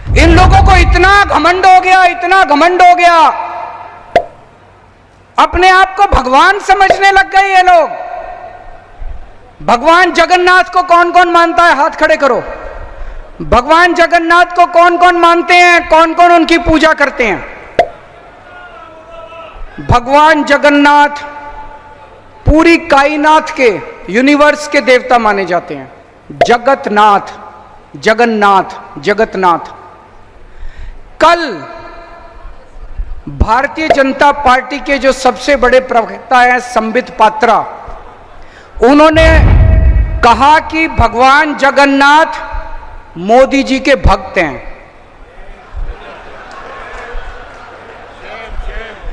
इन लोगों को इतना घमंड हो गया, इतना घमंड हो गया, अपने आप को भगवान समझने लग गए ये लोग। भगवान जगन्नाथ को कौन कौन मानता है? हाथ खड़े करो। भगवान जगन्नाथ को कौन कौन मानते हैं? कौन कौन उनकी पूजा करते हैं? भगवान जगन्नाथ पूरी कायनात के, यूनिवर्स के देवता माने जाते हैं। जगतनाथ, जगन्नाथ, जगतनाथ। कल भारतीय जनता पार्टी के जो सबसे बड़े प्रवक्ता हैं संबित पात्रा, उन्होंने कहा कि भगवान जगन्नाथ मोदी जी के भक्त हैं।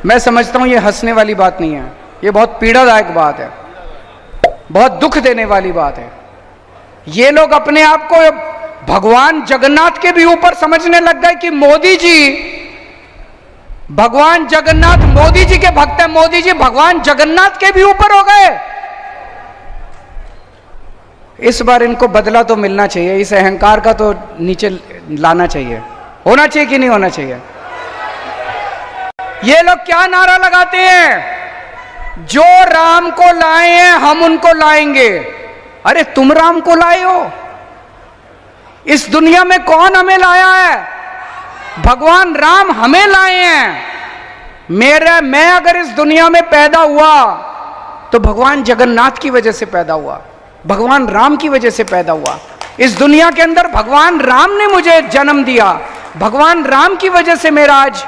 मैं समझता हूं ये हंसने वाली बात नहीं है, ये बहुत पीड़ादायक बात है, बहुत दुख देने वाली बात है। ये लोग अपने आप को भगवान जगन्नाथ के भी ऊपर समझने लग गए कि मोदी जी, भगवान जगन्नाथ मोदी जी के भक्त हैं, मोदी जी भगवान जगन्नाथ के भी ऊपर हो गए। इस बार इनको बदला तो मिलना चाहिए, इस अहंकार का तो नीचे लाना चाहिए। होना चाहिए कि नहीं होना चाहिए? ये लोग क्या नारा लगाते हैं? जो राम को लाए हैं हम उनको लाएंगे। अरे तुम राम को लाए हो? इस दुनिया में कौन हमें लाया है? भगवान राम हमें लाए हैं। मैं अगर इस दुनिया में पैदा हुआ तो भगवान जगन्नाथ की वजह से पैदा हुआ, भगवान राम की वजह से पैदा हुआ। इस दुनिया के अंदर भगवान राम ने मुझे जन्म दिया, भगवान राम की वजह से मेरा आज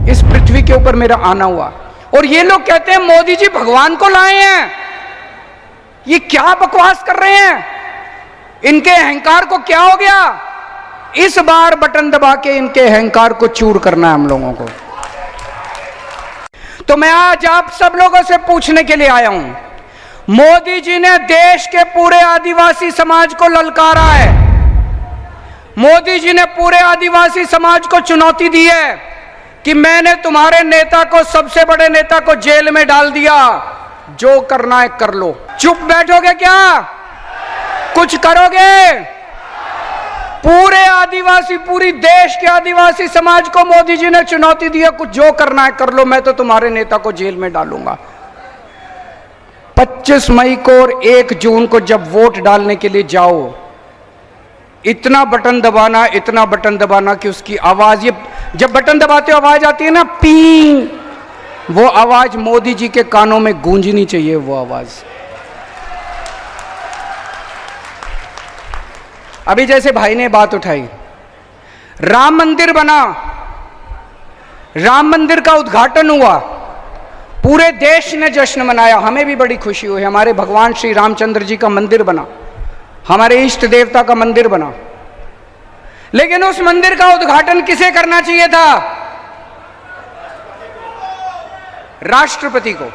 इस पृथ्वी के ऊपर मेरा आना हुआ। और ये लोग कहते हैं मोदी जी भगवान को लाए हैं। ये क्या बकवास कर रहे हैं? इनके अहंकार को क्या हो गया? इस बार बटन दबा के इनके अहंकार को चूर करना है हम लोगों को। तो मैं आज आप सब लोगों से पूछने के लिए आया हूं, मोदी जी ने देश के पूरे आदिवासी समाज को ललकारा है। मोदी जी ने पूरे आदिवासी समाज को चुनौती दी है कि मैंने तुम्हारे नेता को, सबसे बड़े नेता को जेल में डाल दिया, जो करना है कर लो। चुप बैठोगे क्या? कुछ करोगे? पूरे आदिवासी, पूरी देश के आदिवासी समाज को मोदी जी ने चुनौती दी है, कुछ जो करना है कर लो, मैं तो तुम्हारे नेता को जेल में डालूंगा। 25 मई को और 1 जून को जब वोट डालने के लिए जाओ, इतना बटन दबाना, इतना बटन दबाना कि उसकी आवाज, ये जब बटन दबाते हो आवाज आती है ना, पी, वो आवाज मोदी जी के कानों में गूंजनी चाहिए। वो आवाज अभी जैसे भाई ने बात उठाई, राम मंदिर बना, राम मंदिर का उद्घाटन हुआ, पूरे देश ने जश्न मनाया, हमें भी बड़ी खुशी हुई। हमारे भगवान श्री रामचंद्र जी का मंदिर बना, हमारे इष्ट देवता का मंदिर बना। लेकिन उस मंदिर का उद्घाटन किसे करना चाहिए था? राष्ट्रपति को,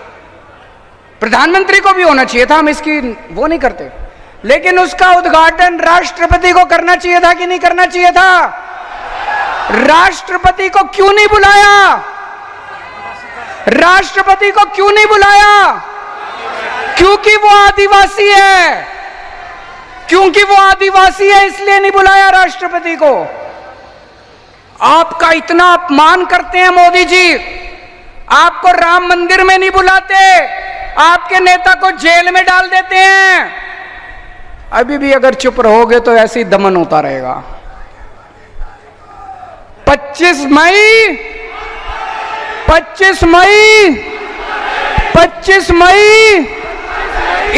प्रधानमंत्री को भी होना चाहिए था, हम इसकी वो नहीं करते। लेकिन उसका उद्घाटन राष्ट्रपति को करना चाहिए था कि नहीं करना चाहिए था? राष्ट्रपति को क्यों नहीं बुलाया? राष्ट्रपति को क्यों नहीं बुलाया? क्योंकि वो आदिवासी है, क्योंकि वो आदिवासी है, इसलिए नहीं बुलाया राष्ट्रपति को। आपका इतना अपमान करते हैं मोदी जी, आपको राम मंदिर में नहीं बुलाते, आपके नेता को जेल में डाल देते हैं। अभी भी अगर चुप रहोगे तो ऐसे ही दमन होता रहेगा। 25 मई 25 मई 25 मई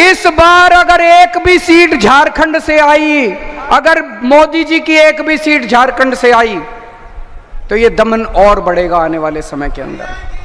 इस बार अगर एक भी सीट झारखंड से आई, अगर मोदी जी की एक भी सीट झारखंड से आई, तो ये दमन और बढ़ेगा आने वाले समय के अंदर।